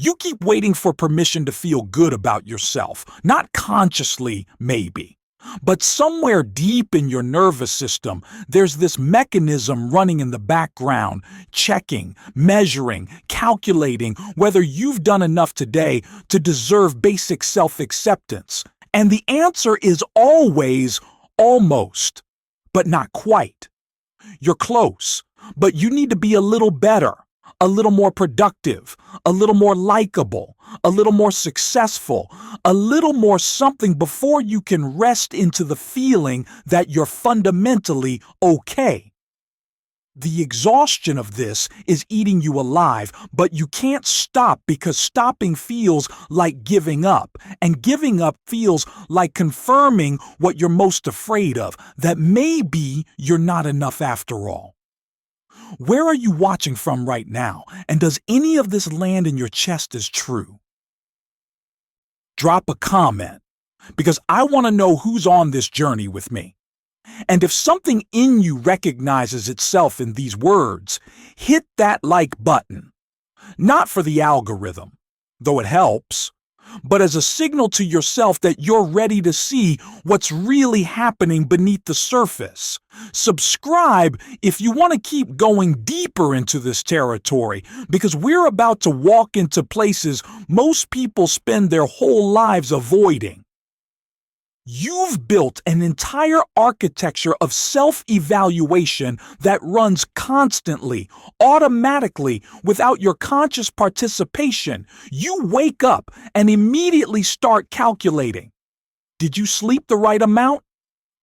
You keep waiting for permission to feel good about yourself, not consciously, maybe. But somewhere deep in your nervous system, there's this mechanism running in the background, checking, measuring, calculating whether you've done enough today to deserve basic self-acceptance. And the answer is always almost, but not quite. You're close, but you need to be a little better, a little more productive, a little more likable, a little more successful, a little more something before you can rest into the feeling that you're fundamentally okay. The exhaustion of this is eating you alive, but you can't stop because stopping feels like giving up, and giving up feels like confirming what you're most afraid of, that maybe you're not enough after all. Where are you watching from right now, and does any of this land in your chest as true? Drop a comment, because I want to know who's on this journey with me. And if something in you recognizes itself in these words, hit that like button. Not for the algorithm, though it helps, but as a signal to yourself that you're ready to see what's really happening beneath the surface. Subscribe if you want to keep going deeper into this territory, because we're about to walk into places most people spend their whole lives avoiding. You've built an entire architecture of self-evaluation that runs constantly, automatically, without your conscious participation. You wake up and immediately start calculating. Did you sleep the right amount?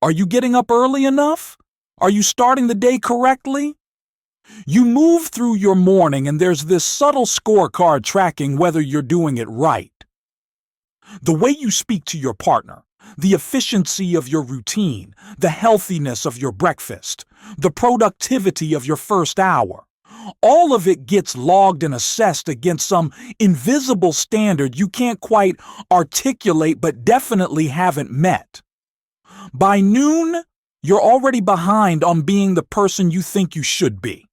Are you getting up early enough? Are you starting the day correctly? You move through your morning and there's this subtle scorecard tracking whether you're doing it right. The way you speak to your partner, the efficiency of your routine, the healthiness of your breakfast, the productivity of your first hour. All of it gets logged and assessed against some invisible standard you can't quite articulate but definitely haven't met. By noon, you're already behind on being the person you think you should be.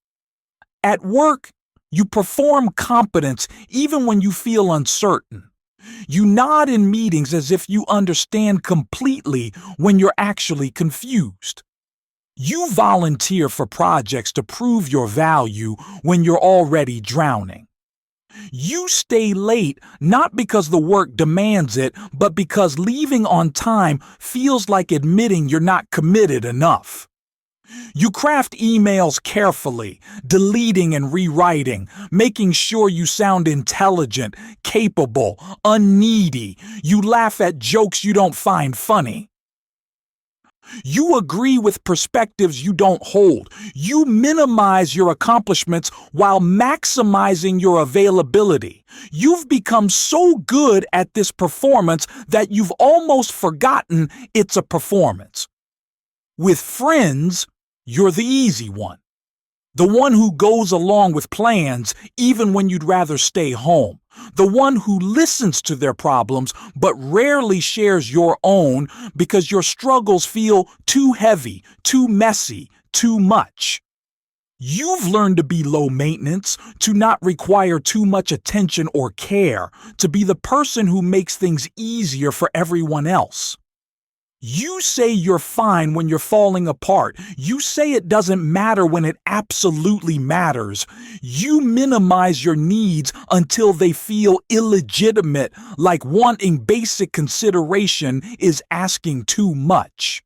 At work, you perform competence even when you feel uncertain. You nod in meetings as if you understand completely when you're actually confused. You volunteer for projects to prove your value when you're already drowning. You stay late not because the work demands it, but because leaving on time feels like admitting you're not committed enough. You craft emails carefully, deleting and rewriting, making sure you sound intelligent, capable, unneedy. You laugh at jokes you don't find funny. You agree with perspectives you don't hold. You minimize your accomplishments while maximizing your availability. You've become so good at this performance that you've almost forgotten it's a performance. With friends, you're the easy one. The one who goes along with plans even when you'd rather stay home. The one who listens to their problems but rarely shares your own because your struggles feel too heavy, too messy, too much. You've learned to be low maintenance, to not require too much attention or care, to be the person who makes things easier for everyone else. You say you're fine when you're falling apart. You say it doesn't matter when it absolutely matters. You minimize your needs until they feel illegitimate, like wanting basic consideration is asking too much.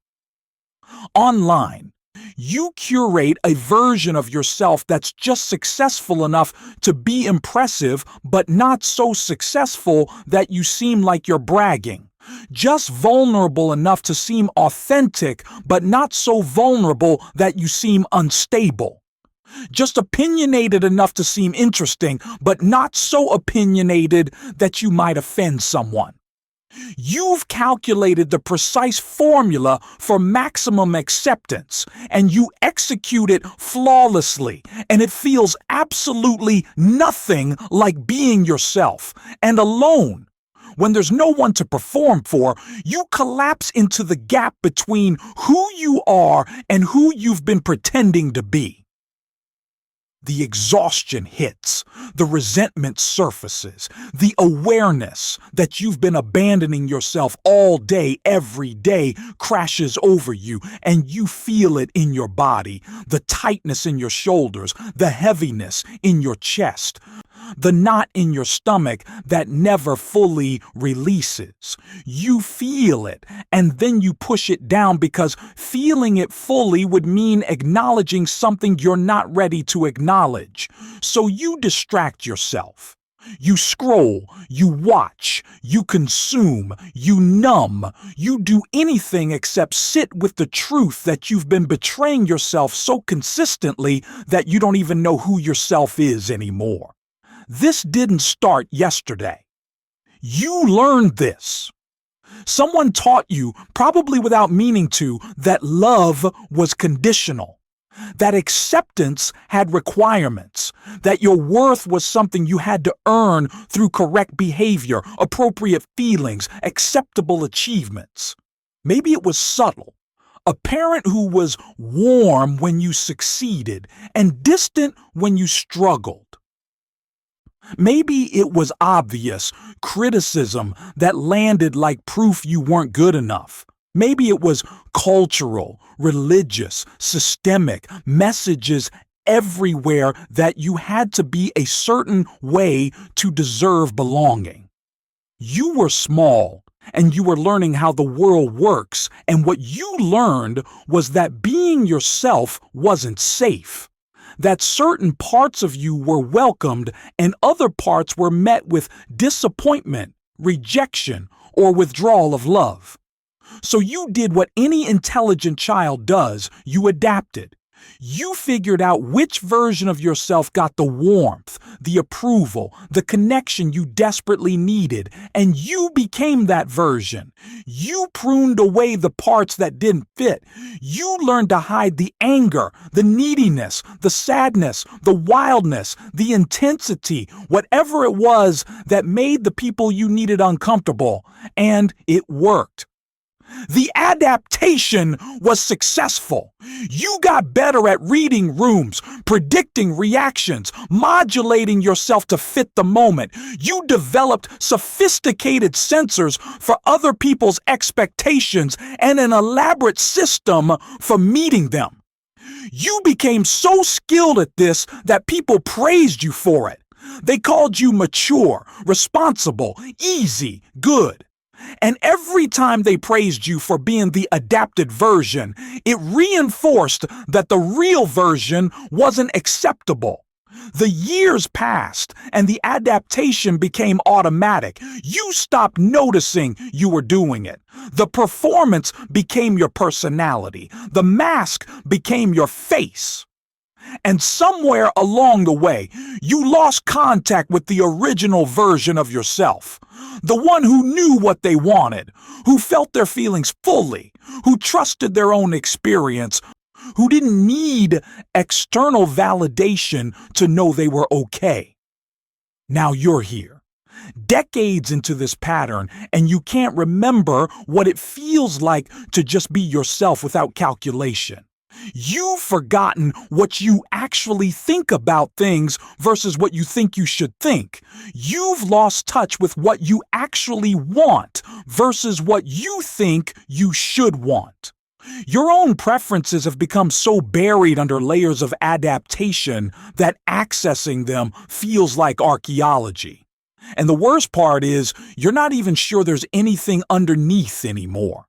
Online, you curate a version of yourself that's just successful enough to be impressive, but not so successful that you seem like you're bragging. Just vulnerable enough to seem authentic, but not so vulnerable that you seem unstable. Just opinionated enough to seem interesting, but not so opinionated that you might offend someone. You've calculated the precise formula for maximum acceptance, and you execute it flawlessly, and it feels absolutely nothing like being yourself, and alone. When there's no one to perform for, you collapse into the gap between who you are and who you've been pretending to be. The exhaustion hits, the resentment surfaces, the awareness that you've been abandoning yourself all day, every day, crashes over you, and you feel it in your body, the tightness in your shoulders, the heaviness in your chest, the knot in your stomach that never fully releases. You feel it, and then you push it down because feeling it fully would mean acknowledging something you're not ready to acknowledge. So you distract yourself. You scroll, you watch, you consume, you numb, you do anything except sit with the truth that you've been betraying yourself so consistently that you don't even know who yourself is anymore. This didn't start yesterday. You learned this. Someone taught you, probably without meaning to, that love was conditional, that acceptance had requirements, that your worth was something you had to earn through correct behavior, appropriate feelings, acceptable achievements. Maybe it was subtle. A parent who was warm when you succeeded and distant when you struggled. Maybe it was obvious criticism that landed like proof you weren't good enough. Maybe it was cultural, religious, systemic messages everywhere that you had to be a certain way to deserve belonging. You were small, and you were learning how the world works, and what you learned was that being yourself wasn't safe. That certain parts of you were welcomed and other parts were met with disappointment, rejection, or withdrawal of love. So you did what any intelligent child does, you adapted. You figured out which version of yourself got the warmth, the approval, the connection you desperately needed, and you became that version. You pruned away the parts that didn't fit. You learned to hide the anger, the neediness, the sadness, the wildness, the intensity, whatever it was that made the people you needed uncomfortable, and it worked. The adaptation was successful. You got better at reading rooms, predicting reactions, modulating yourself to fit the moment. You developed sophisticated sensors for other people's expectations and an elaborate system for meeting them. You became so skilled at this that people praised you for it. They called you mature, responsible, easy, good. And every time they praised you for being the adapted version, it reinforced that the real version wasn't acceptable. The years passed and the adaptation became automatic. You stopped noticing you were doing it. The performance became your personality. The mask became your face. And somewhere along the way, you lost contact with the original version of yourself. The one who knew what they wanted, who felt their feelings fully, who trusted their own experience, who didn't need external validation to know they were okay. Now you're here, decades into this pattern, and you can't remember what it feels like to just be yourself without calculation. You've forgotten what you actually think about things versus what you think you should think. You've lost touch with what you actually want versus what you think you should want. Your own preferences have become so buried under layers of adaptation that accessing them feels like archaeology. And the worst part is, you're not even sure there's anything underneath anymore.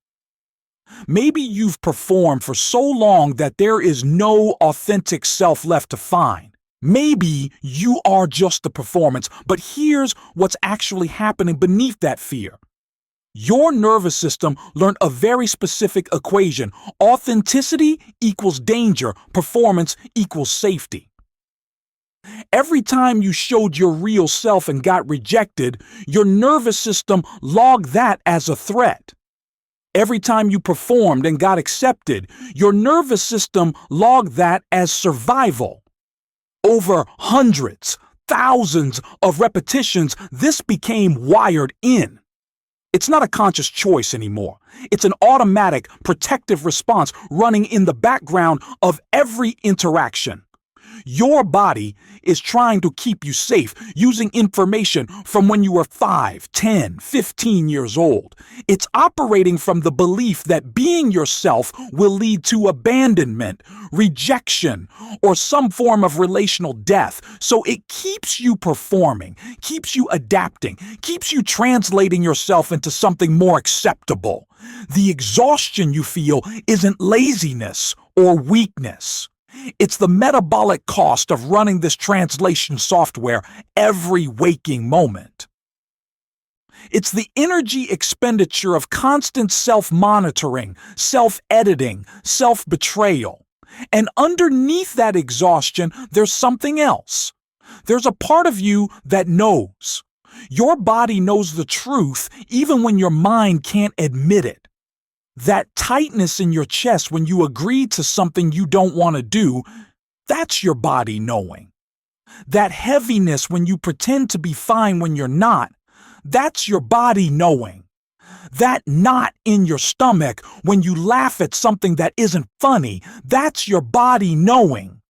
Maybe you've performed for so long that there is no authentic self left to find. Maybe you are just the performance, but here's what's actually happening beneath that fear. Your nervous system learned a very specific equation. Authenticity equals danger, performance equals safety. Every time you showed your real self and got rejected, your nervous system logged that as a threat. Every time you performed and got accepted, your nervous system logged that as survival. Over hundreds, thousands of repetitions, this became wired in. It's not a conscious choice anymore. It's an automatic, protective response running in the background of every interaction. Your body is trying to keep you safe using information from when you were 5, 10, 15 years old. It's operating from the belief that being yourself will lead to abandonment, rejection, or some form of relational death. So it keeps you performing, keeps you adapting, keeps you translating yourself into something more acceptable. The exhaustion you feel isn't laziness or weakness. It's the metabolic cost of running this translation software every waking moment. It's the energy expenditure of constant self-monitoring, self-editing, self-betrayal. And underneath that exhaustion, there's something else. There's a part of you that knows. Your body knows the truth even when your mind can't admit it. That tightness in your chest when you agree to something you don't want to do, that's your body knowing. That heaviness when you pretend to be fine when you're not, that's your body knowing. That knot in your stomach when you laugh at something that isn't funny, that's your body knowing.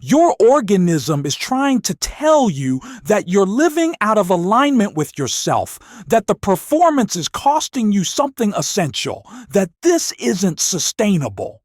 Your organism is trying to tell you that you're living out of alignment with yourself, that the performance is costing you something essential, that this isn't sustainable.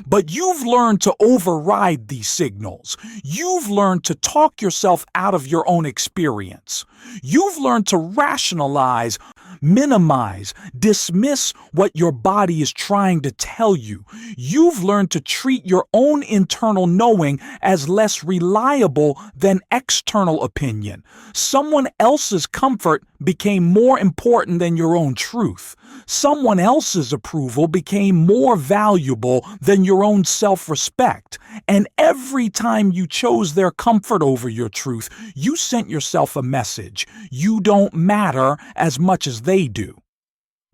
But you've learned to override these signals. You've learned to talk yourself out of your own experience. You've learned to rationalize, minimize, dismiss what your body is trying to tell you. You've learned to treat your own internal knowing as less reliable than external opinion. Someone else's comfort became more important than your own truth. Someone else's approval became more valuable than your own self-respect. And every time you chose their comfort over your truth, you sent yourself a message. You don't matter as much as they do.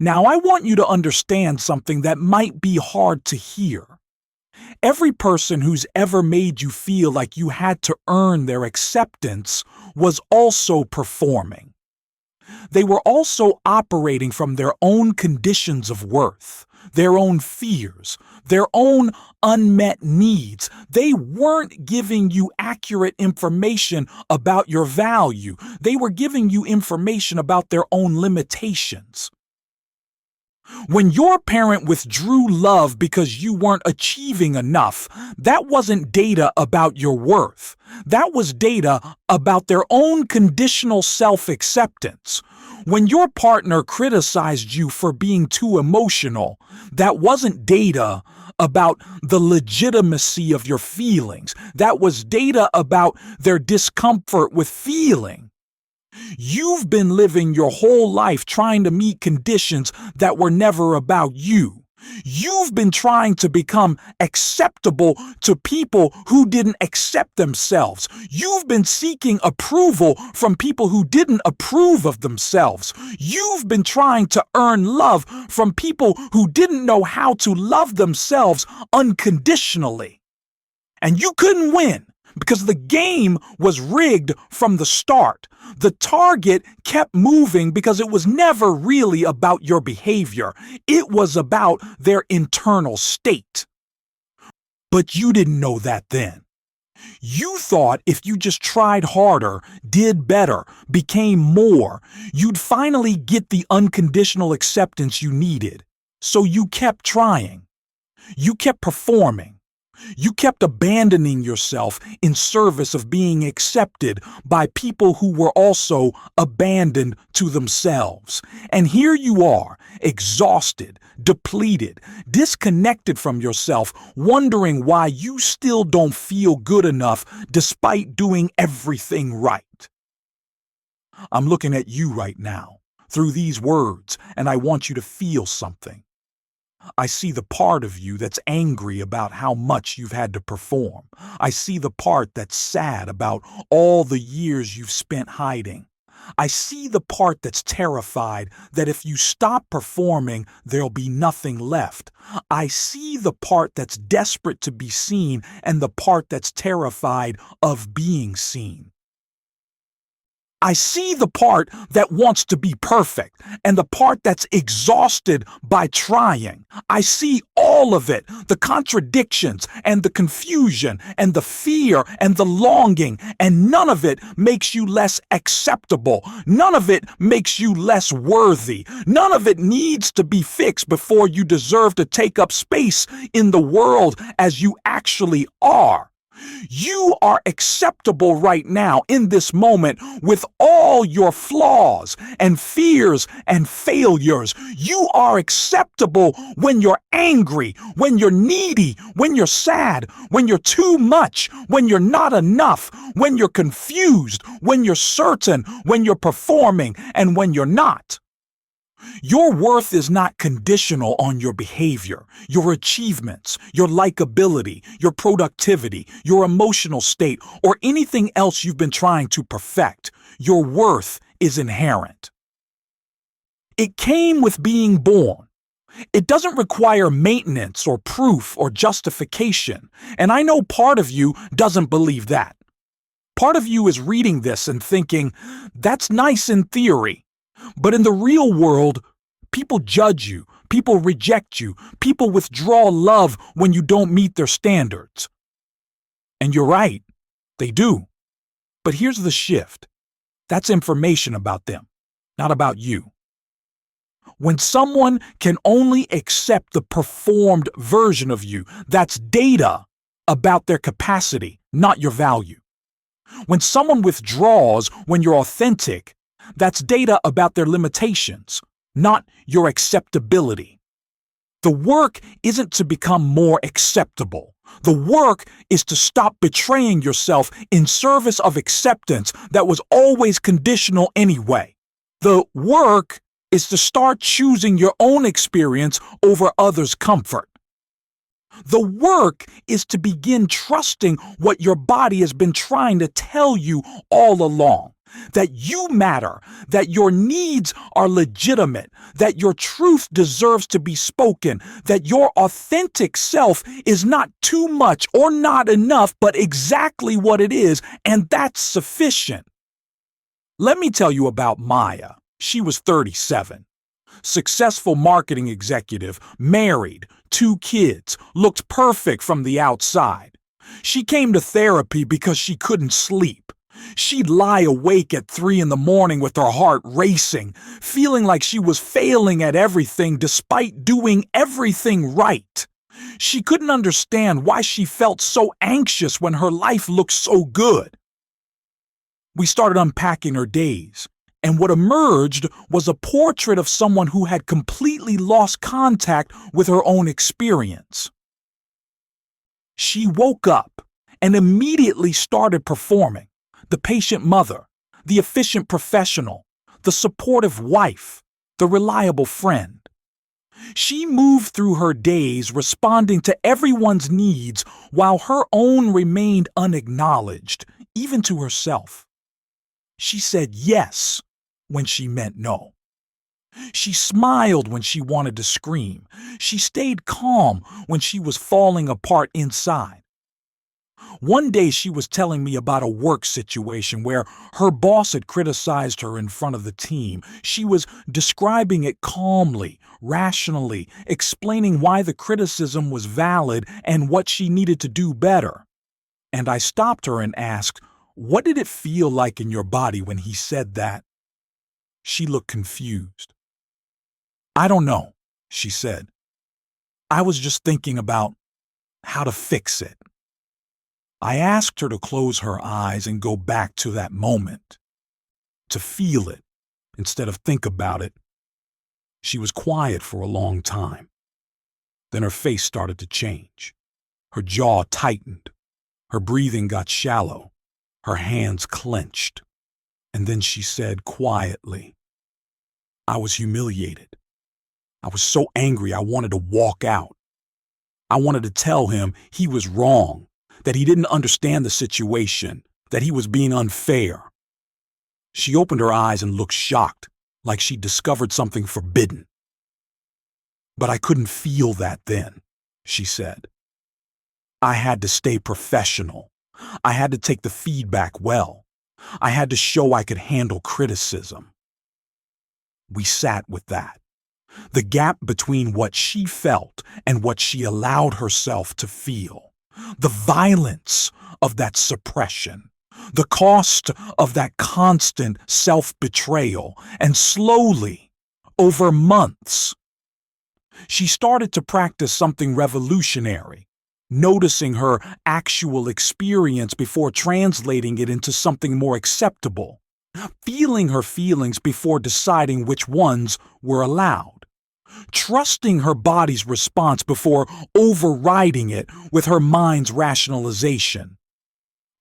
Now, I want you to understand something that might be hard to hear. Every person who's ever made you feel like you had to earn their acceptance was also performing. They were also operating from their own conditions of worth, their own fears, their own unmet needs. They weren't giving you accurate information about your value. They were giving you information about their own limitations. When your parent withdrew love because you weren't achieving enough, that wasn't data about your worth. That was data about their own conditional self-acceptance. When your partner criticized you for being too emotional, that wasn't data about the legitimacy of your feelings. That was data about their discomfort with feeling. You've been living your whole life trying to meet conditions that were never about you. You've been trying to become acceptable to people who didn't accept themselves. You've been seeking approval from people who didn't approve of themselves. You've been trying to earn love from people who didn't know how to love themselves unconditionally. And you couldn't win because the game was rigged from the start. The target kept moving because it was never really about your behavior. It was about their internal state. But you didn't know that then. You thought if you just tried harder, did better, became more, you'd finally get the unconditional acceptance you needed. So you kept trying. You kept performing. You kept abandoning yourself in service of being accepted by people who were also abandoned to themselves. And here you are, exhausted, depleted, disconnected from yourself, wondering why you still don't feel good enough despite doing everything right. I'm looking at you right now through these words, and I want you to feel something. I see the part of you that's angry about how much you've had to perform. I see the part that's sad about all the years you've spent hiding. I see the part that's terrified that if you stop performing, there'll be nothing left. I see the part that's desperate to be seen and the part that's terrified of being seen. I see the part that wants to be perfect and the part that's exhausted by trying. I see all of it, the contradictions and the confusion and the fear and the longing, and none of it makes you less acceptable. None of it makes you less worthy. None of it needs to be fixed before you deserve to take up space in the world as you actually are. You are acceptable right now in this moment with all your flaws and fears and failures. You are acceptable when you're angry, when you're needy, when you're sad, when you're too much, when you're not enough, when you're confused, when you're certain, when you're performing, and when you're not. Your worth is not conditional on your behavior, your achievements, your likability, your productivity, your emotional state, or anything else you've been trying to perfect. Your worth is inherent. It came with being born. It doesn't require maintenance or proof or justification, and I know part of you doesn't believe that. Part of you is reading this and thinking, that's nice in theory. But in the real world, people judge you, people reject you, people withdraw love when you don't meet their standards. And you're right, they do. But here's the shift. That's information about them, not about you. When someone can only accept the performed version of you, that's data about their capacity, not your value. When someone withdraws when you're authentic, that's data about their limitations, not your acceptability. The work isn't to become more acceptable. The work is to stop betraying yourself in service of acceptance that was always conditional anyway. The work is to start choosing your own experience over others' comfort. The work is to begin trusting what your body has been trying to tell you all along. That you matter, that your needs are legitimate, that your truth deserves to be spoken, that your authentic self is not too much or not enough, but exactly what it is, and that's sufficient. Let me tell you about Maya. She was 37. Successful marketing executive, married, 2 kids, looked perfect from the outside. She came to therapy because she couldn't sleep. She'd lie awake at 3 in the morning with her heart racing, feeling like she was failing at everything despite doing everything right. She couldn't understand why she felt so anxious when her life looked so good. We started unpacking her days, and what emerged was a portrait of someone who had completely lost contact with her own experience. She woke up and immediately started performing. The patient mother, the efficient professional, the supportive wife, the reliable friend. She moved through her days responding to everyone's needs while her own remained unacknowledged, even to herself. She said yes when she meant no. She smiled when she wanted to scream. She stayed calm when she was falling apart inside. One day she was telling me about a work situation where her boss had criticized her in front of the team. She was describing it calmly, rationally, explaining why the criticism was valid and what she needed to do better. And I stopped her and asked, "What did it feel like in your body when he said that?" She looked confused. "I don't know," she said. "I was just thinking about how to fix it." I asked her to close her eyes and go back to that moment, to feel it instead of think about it. She was quiet for a long time. Then her face started to change. Her jaw tightened. Her breathing got shallow. Her hands clenched. And then she said quietly, "I was humiliated. I was so angry I wanted to walk out. I wanted to tell him he was wrong, that he didn't understand the situation, that he was being unfair." She opened her eyes and looked shocked, like she'd discovered something forbidden. "But I couldn't feel that then," she said. "I had to stay professional. I had to take the feedback well. I had to show I could handle criticism. We sat with that. The gap between what she felt and what she allowed herself to feel. The violence of that suppression. The cost of that constant self-betrayal. And slowly, over months, she started to practice something revolutionary, noticing her actual experience before translating it into something more acceptable, feeling her feelings before deciding which ones were allowed, trusting her body's response before overriding it with her mind's rationalization.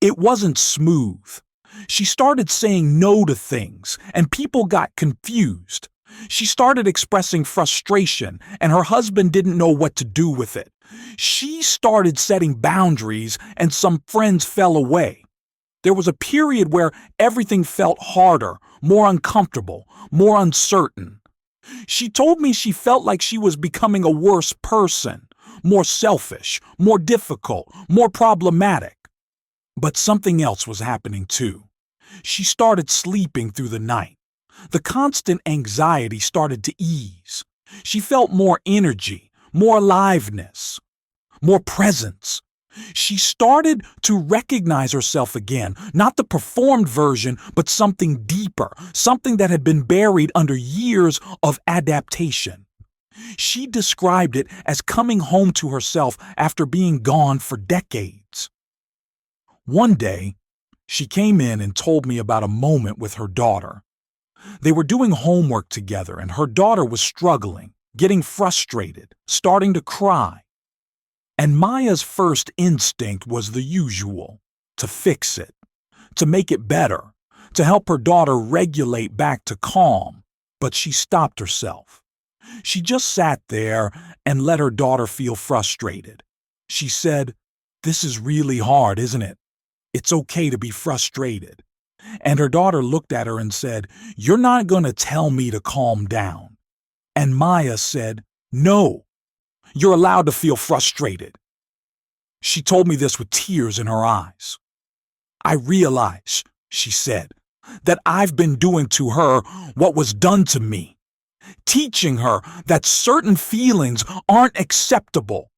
It wasn't smooth. She started saying no to things, and people got confused. She started expressing frustration, and her husband didn't know what to do with it. She started setting boundaries, and some friends fell away. There was a period where everything felt harder, more uncomfortable, more uncertain. She told me she felt like she was becoming a worse person, more selfish, more difficult, more problematic. But something else was happening too. She started sleeping through the night. The constant anxiety started to ease. She felt more energy, more aliveness, more presence. She started to recognize herself again, not the performed version, but something deeper, something that had been buried under years of adaptation. She described it as coming home to herself after being gone for decades. One day, she came in and told me about a moment with her daughter. They were doing homework together, and her daughter was struggling, getting frustrated, starting to cry. And Maya's first instinct was the usual, to fix it, to make it better, to help her daughter regulate back to calm. But she stopped herself. She just sat there and let her daughter feel frustrated. She said, "This is really hard, isn't it? It's okay to be frustrated." And her daughter looked at her and said, "You're not going to tell me to calm down." And Maya said, "No, you're allowed to feel frustrated." She told me this with tears in her eyes. "I realize," she said, "that I've been doing to her what was done to me, teaching her that certain feelings aren't acceptable,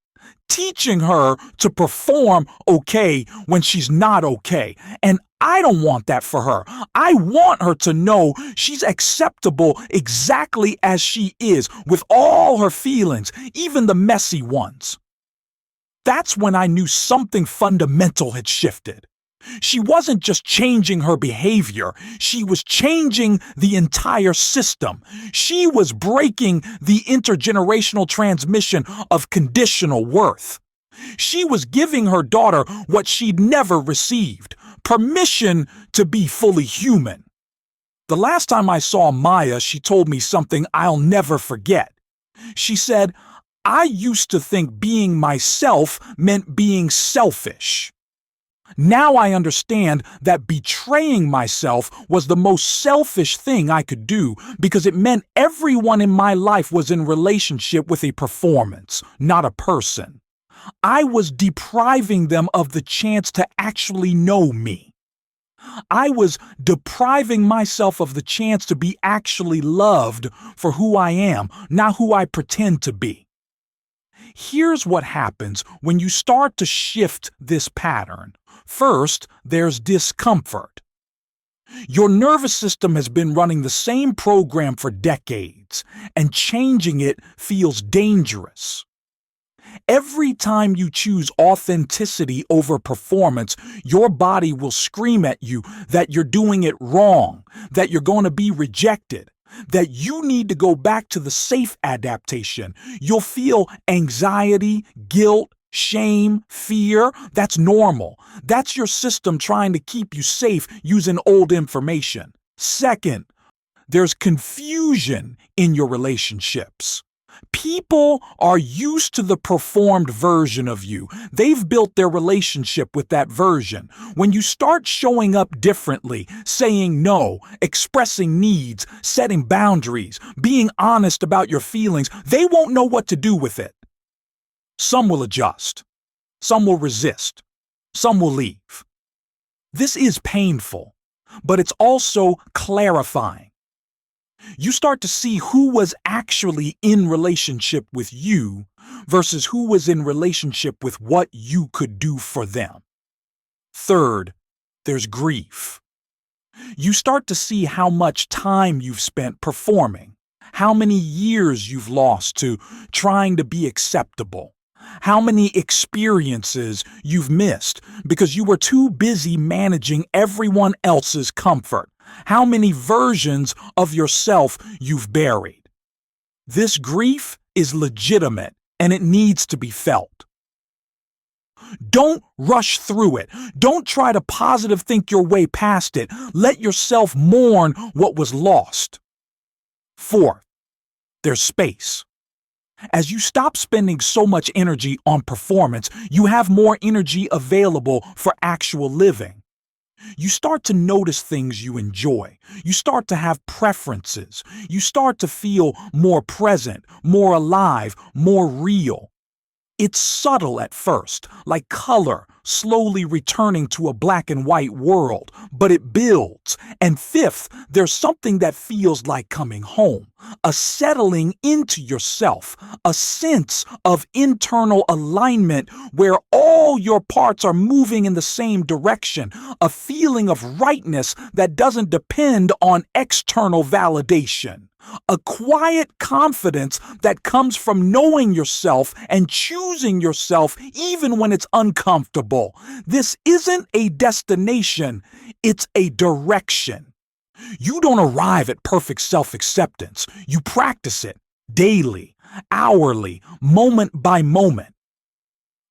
teaching her to perform okay when she's not okay. And I don't want that for her. I want her to know she's acceptable exactly as she is, with all her feelings, even the messy ones." That's when I knew something fundamental had shifted. She wasn't just changing her behavior, she was changing the entire system. She was breaking the intergenerational transmission of conditional worth. She was giving her daughter what she'd never received: permission to be fully human. The last time I saw Maya, she told me something I'll never forget. She said, "I used to think being myself meant being selfish. Now I understand that betraying myself was the most selfish thing I could do, because it meant everyone in my life was in relationship with a performance, not a person. I was depriving them of the chance to actually know me. I was depriving myself of the chance to be actually loved for who I am, not who I pretend to be." Here's what happens when you start to shift this pattern. First, there's discomfort. Your nervous system has been running the same program for decades, and changing it feels dangerous. Every time you choose authenticity over performance, your body will scream at you that you're doing it wrong, that you're going to be rejected, that you need to go back to the safe adaptation. You'll feel anxiety, guilt, shame, fear. That's normal. That's your system trying to keep you safe using old information. Second, there's confusion in your relationships. People are used to the performed version of you. They've built their relationship with that version. When you start showing up differently, saying no, expressing needs, setting boundaries, being honest about your feelings, they won't know what to do with it. Some will adjust. Some will resist. Some will leave. This is painful. but it's also clarifying. You start to see who was actually in relationship with you versus who was in relationship with what you could do for them. Third, there's grief. You start to see how much time you've spent performing, how many years you've lost to trying to be acceptable, how many experiences you've missed because you were too busy managing everyone else's comfort, how many versions of yourself you've buried. This grief is legitimate and it needs to be felt. Don't rush through it. Don't try to positive think your way past it. Let yourself mourn what was lost. Fourth, there's space. As you stop spending so much energy on performance, you have more energy available for actual living. You start to notice things you enjoy. You start to have preferences. You start to feel more present, more alive, more real. It's subtle at first, like color slowly returning to a black and white world, but it builds. And fifth, there's something that feels like coming home, a settling into yourself, a sense of internal alignment where all your parts are moving in the same direction, a feeling of rightness that doesn't depend on external validation. A quiet confidence that comes from knowing yourself and choosing yourself even when it's uncomfortable. This isn't a destination, it's a direction. You don't arrive at perfect self-acceptance. You practice it daily, hourly, moment by moment.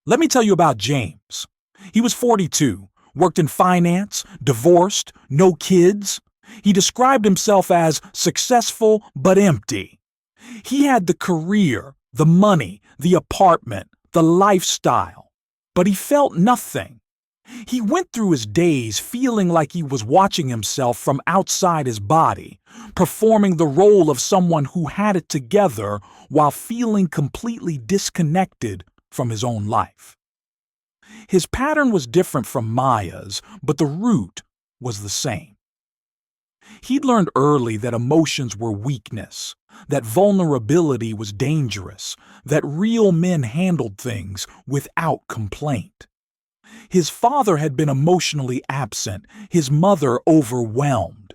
Let me tell you about James. He was 42, worked in finance, divorced, no kids. He described himself as successful but empty. He had the career, the money, the apartment, the lifestyle, but he felt nothing. He went through his days feeling like he was watching himself from outside his body, performing the role of someone who had it together while feeling completely disconnected from his own life. His pattern was different from Maya's, but the root was the same. He'd learned early that emotions were weakness, that vulnerability was dangerous, that real men handled things without complaint. His father had been emotionally absent, his mother overwhelmed.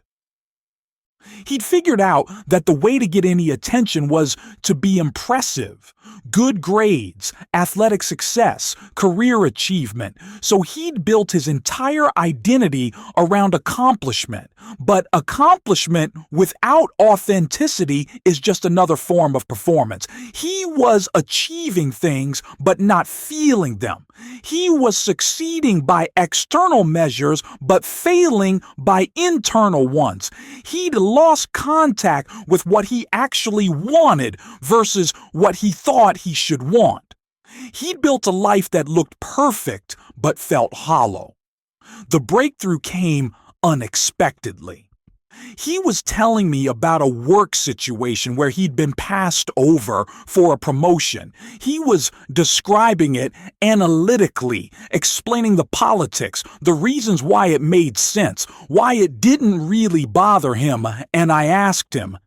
He'd figured out that the way to get any attention was to be impressive, good grades, athletic success, career achievement, so he'd built his entire identity around accomplishment. But accomplishment without authenticity is just another form of performance. He was achieving things but not feeling them. He was succeeding by external measures but failing by internal ones. He'd lost contact with what he actually wanted versus what he thought he should want. He'd built a life that looked perfect but felt hollow. The breakthrough came unexpectedly. He was telling me about a work situation where he'd been passed over for a promotion. He was describing it analytically, explaining the politics, the reasons why it made sense, why it didn't really bother him, and I asked him,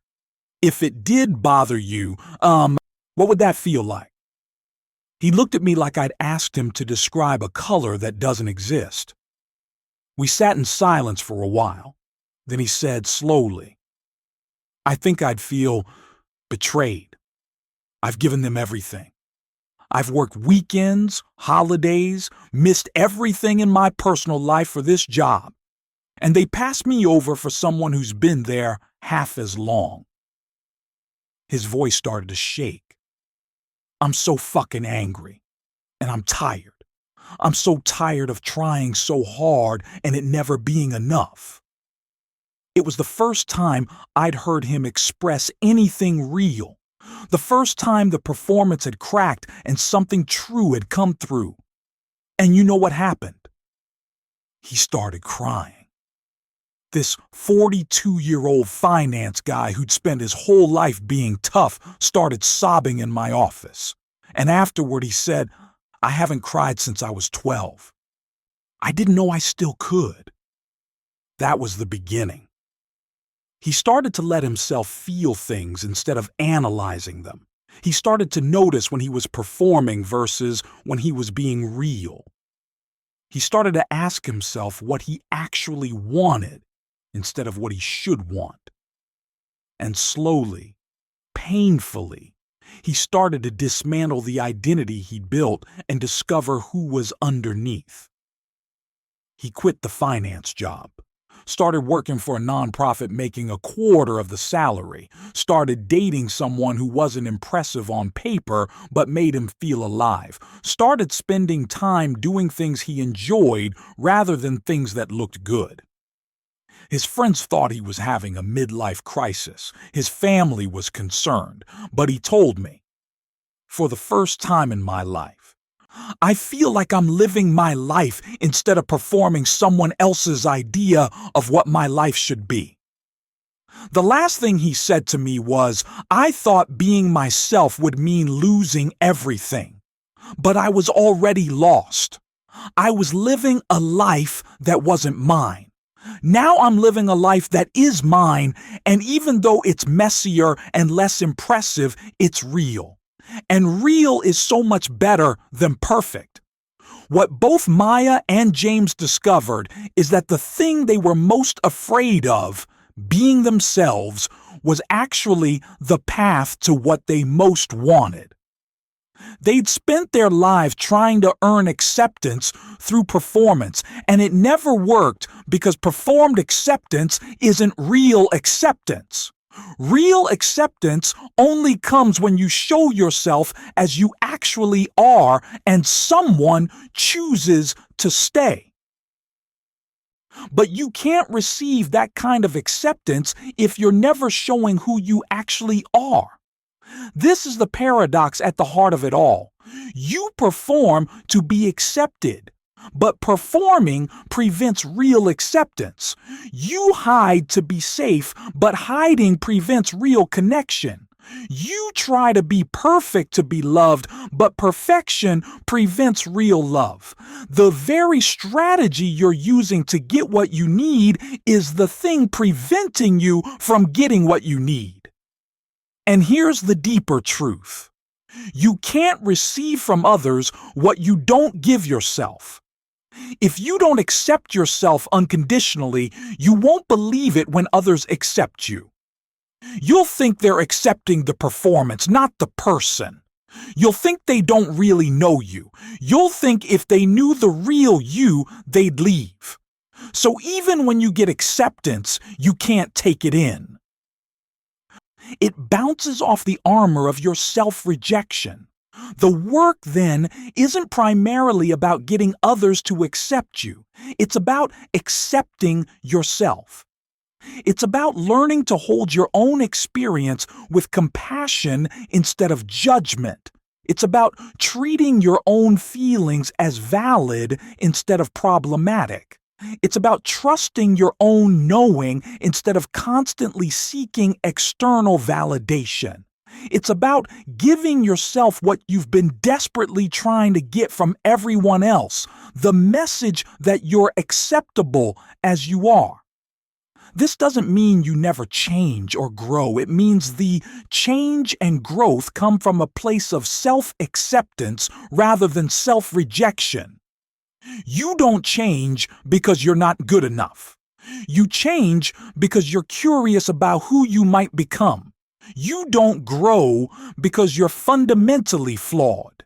if it did bother you, what would that feel like? He looked at me like I'd asked him to describe a color that doesn't exist. We sat in silence for a while. Then he said slowly, I think I'd feel betrayed. I've given them everything. I've worked weekends, holidays, missed everything in my personal life for this job. And they passed me over for someone who's been there half as long. His voice started to shake. I'm so fucking angry. And I'm tired. I'm so tired of trying so hard and it never being enough. It was the first time I'd heard him express anything real. The first time the performance had cracked and something true had come through. And you know what happened? He started crying. This 42-year-old finance guy who'd spent his whole life being tough started sobbing in my office. And afterward he said, I haven't cried since I was 12. I didn't know I still could. That was the beginning. He started to let himself feel things instead of analyzing them. He started to notice when he was performing versus when he was being real. He started to ask himself what he actually wanted instead of what he should want. And slowly, painfully, he started to dismantle the identity he'd built and discover who was underneath. He quit the finance job, started working for a nonprofit making a quarter of the salary, started dating someone who wasn't impressive on paper but made him feel alive, started spending time doing things he enjoyed rather than things that looked good. His friends thought he was having a midlife crisis. His family was concerned, but he told me, "For the first time in my life, I feel like I'm living my life instead of performing someone else's idea of what my life should be." The last thing he said to me was, "I thought being myself would mean losing everything, but I was already lost. I was living a life that wasn't mine. Now I'm living a life that is mine, and even though it's messier and less impressive, it's real. And real is so much better than perfect." What both Maya and James discovered is that the thing they were most afraid of, being themselves, was actually the path to what they most wanted. They'd spent their lives trying to earn acceptance through performance, and it never worked because performed acceptance isn't real acceptance. Real acceptance only comes when you show yourself as you actually are and someone chooses to stay. But you can't receive that kind of acceptance if you're never showing who you actually are. This is the paradox at the heart of it all. You perform to be accepted, but performing prevents real acceptance. You hide to be safe, but hiding prevents real connection. You try to be perfect to be loved, but perfection prevents real love. The very strategy you're using to get what you need is the thing preventing you from getting what you need. And here's the deeper truth. You can't receive from others what you don't give yourself. If you don't accept yourself unconditionally, you won't believe it when others accept you. You'll think they're accepting the performance, not the person. You'll think they don't really know you. You'll think if they knew the real you, they'd leave. So even when you get acceptance, you can't take it in. It bounces off the armor of your self-rejection. The work, then, isn't primarily about getting others to accept you. It's about accepting yourself. It's about learning to hold your own experience with compassion instead of judgment. It's about treating your own feelings as valid instead of problematic. It's about trusting your own knowing instead of constantly seeking external validation. It's about giving yourself what you've been desperately trying to get from everyone else, the message that you're acceptable as you are. This doesn't mean you never change or grow. It means the change and growth come from a place of self-acceptance rather than self-rejection. You don't change because you're not good enough. You change because you're curious about who you might become. You don't grow because you're fundamentally flawed.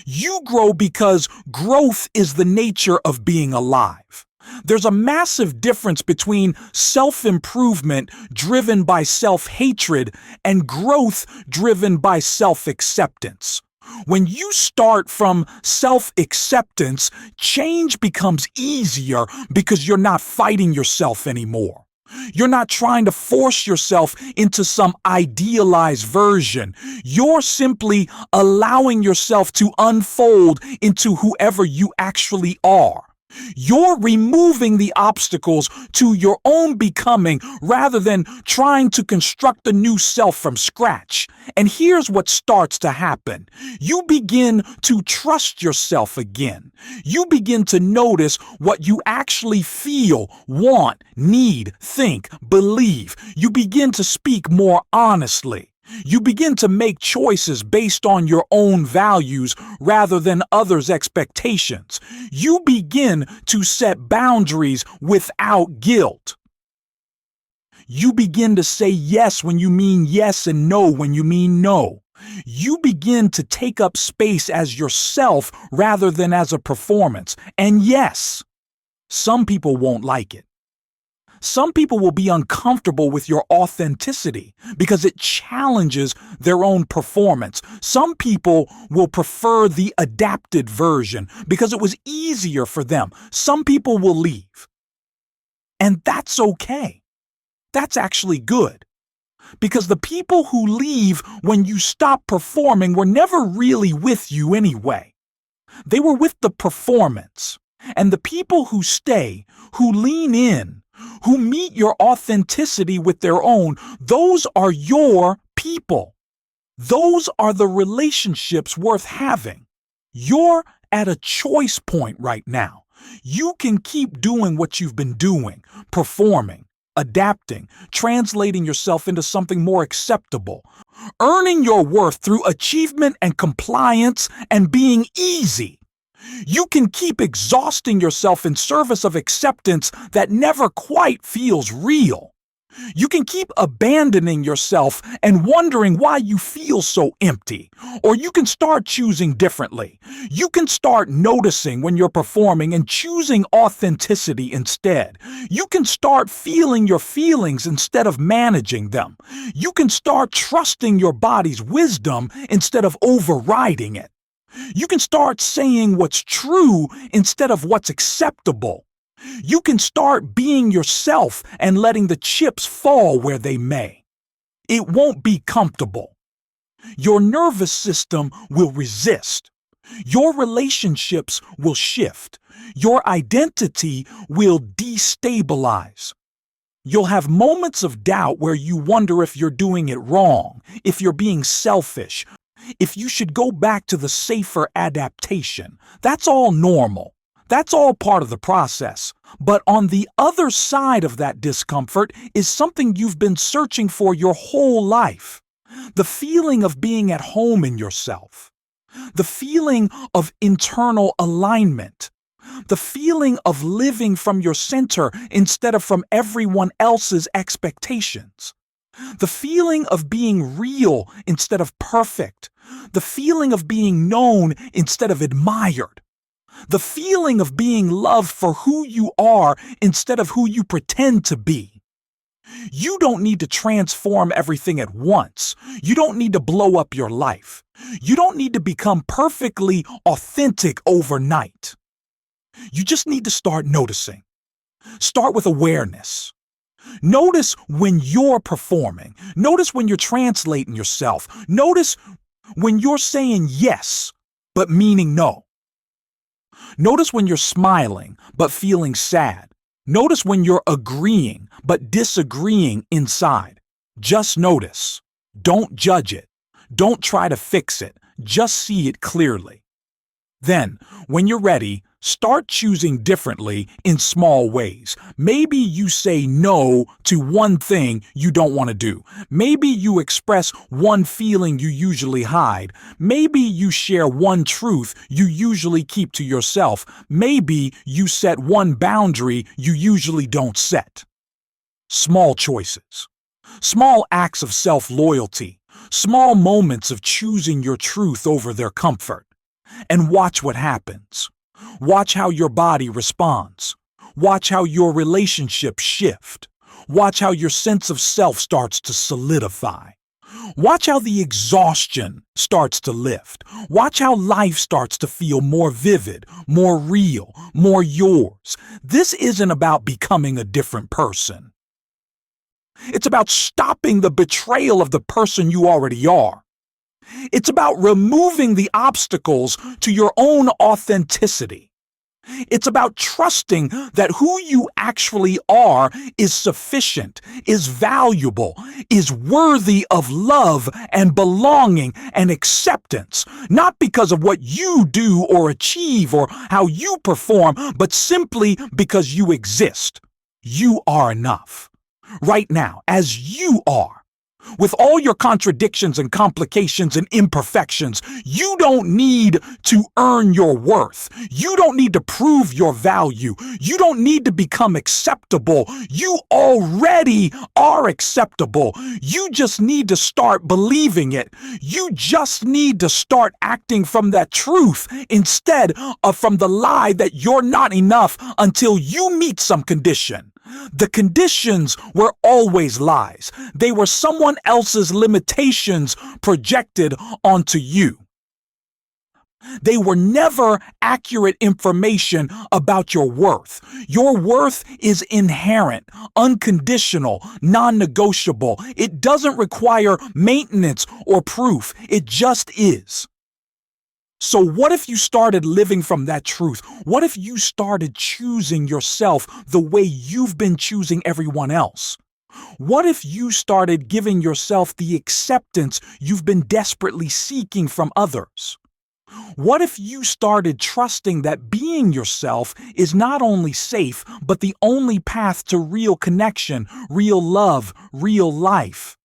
You grow because growth is the nature of being alive. There's a massive difference between self-improvement driven by self-hatred and growth driven by self-acceptance. When you start from self-acceptance, change becomes easier because you're not fighting yourself anymore. You're not trying to force yourself into some idealized version. You're simply allowing yourself to unfold into whoever you actually are. You're removing the obstacles to your own becoming rather than trying to construct a new self from scratch. And here's what starts to happen. You begin to trust yourself again. You begin to notice what you actually feel, want, need, think, believe. You begin to speak more honestly. You begin to make choices based on your own values rather than others' expectations. You begin to set boundaries without guilt. You begin to say yes when you mean yes and no when you mean no. You begin to take up space as yourself rather than as a performance. And yes, some people won't like it. Some people will be uncomfortable with your authenticity because it challenges their own performance. Some people will prefer the adapted version because it was easier for them. Some people will leave. And that's okay. That's actually good. Because the people who leave when you stop performing were never really with you anyway. They were with the performance. And the people who stay, who lean in, who meet your authenticity with their own, those are your people. Those are the relationships worth having. You're at a choice point right now. You can keep doing what you've been doing, performing, adapting, translating yourself into something more acceptable, earning your worth through achievement and compliance and being easy. You can keep exhausting yourself in service of acceptance that never quite feels real. You can keep abandoning yourself and wondering why you feel so empty. Or you can start choosing differently. You can start noticing when you're performing and choosing authenticity instead. You can start feeling your feelings instead of managing them. You can start trusting your body's wisdom instead of overriding it. You can start saying what's true instead of what's acceptable. You can start being yourself and letting the chips fall where they may. It won't be comfortable. Your nervous system will resist. Your relationships will shift. Your identity will destabilize. You'll have moments of doubt where you wonder if you're doing it wrong, if you're being selfish, if you should go back to the safer adaptation. That's all normal. That's all part of the process. But on the other side of that discomfort is something you've been searching for your whole life. The feeling of being at home in yourself. The feeling of internal alignment. The feeling of living from your center instead of from everyone else's expectations. The feeling of being real instead of perfect. The feeling of being known instead of admired. The feeling of being loved for who you are instead of who you pretend to be. You don't need to transform everything at once. You don't need to blow up your life. You don't need to become perfectly authentic overnight. You just need to start noticing. Start with awareness. Notice when you're performing. Notice when you're translating yourself. Notice when you're saying yes, but meaning no. Notice when you're smiling, but feeling sad. Notice when you're agreeing, but disagreeing inside. Just notice. Don't judge it. Don't try to fix it. Just see it clearly. Then, when you're ready, start choosing differently in small ways. Maybe you say no to one thing you don't want to do. Maybe you express one feeling you usually hide. Maybe you share one truth you usually keep to yourself. Maybe you set one boundary you usually don't set. Small choices. Small acts of self-loyalty. Small moments of choosing your truth over their comfort. And watch what happens. Watch how your body responds. Watch how your relationships shift. Watch how your sense of self starts to solidify. Watch how the exhaustion starts to lift. Watch how life starts to feel more vivid, more real, more yours. This isn't about becoming a different person. It's about stopping the betrayal of the person you already are. It's about removing the obstacles to your own authenticity. It's about trusting that who you actually are is sufficient, is valuable, is worthy of love and belonging and acceptance, not because of what you do or achieve or how you perform, but simply because you exist. You are enough. Right now, as you are. With all your contradictions and complications and imperfections, you don't need to earn your worth. You don't need to prove your value. You don't need to become acceptable. You already are acceptable. You just need to start believing it. You just need to start acting from that truth instead of from the lie that you're not enough until you meet some condition. The conditions were always lies. They were someone else's limitations projected onto you. They were never accurate information about your worth. Your worth is inherent, unconditional, non-negotiable. It doesn't require maintenance or proof. It just is. So what if you started living from that truth? What if you started choosing yourself the way you've been choosing everyone else? What if you started giving yourself the acceptance you've been desperately seeking from others? What if you started trusting that being yourself is not only safe, but the only path to real connection, real love, real life?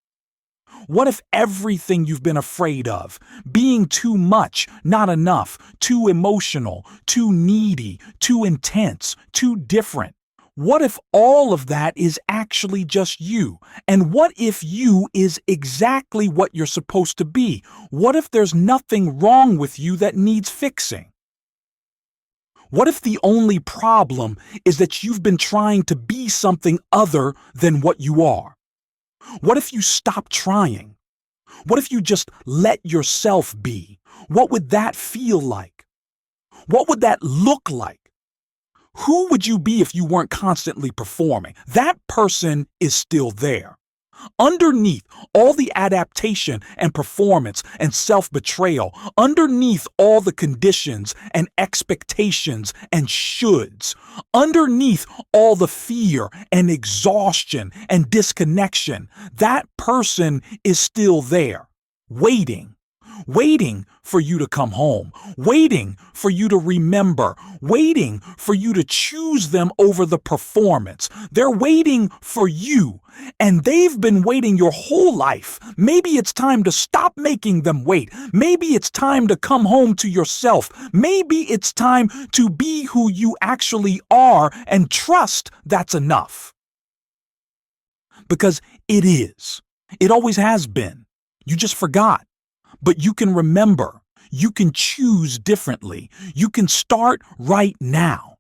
What if everything you've been afraid of, being too much, not enough, too emotional, too needy, too intense, too different, what if all of that is actually just you? And what if you is exactly what you're supposed to be? What if there's nothing wrong with you that needs fixing? What if the only problem is that you've been trying to be something other than what you are? What if you stop trying? What if you just let yourself be? What would that feel like? What would that look like? Who would you be if you weren't constantly performing? That person is still there. Underneath all the adaptation and performance and self-betrayal, underneath all the conditions and expectations and shoulds, underneath all the fear and exhaustion and disconnection, that person is still there, waiting for you to come home, waiting for you to remember, waiting for you to choose them over the performance. They're waiting for you, and they've been waiting your whole life. Maybe it's time to stop making them wait. Maybe it's time to come home to yourself. Maybe it's time to be who you actually are and trust that's enough. Because it is. It always has been. You just forgot. But you can remember, you can choose differently. You can start right now.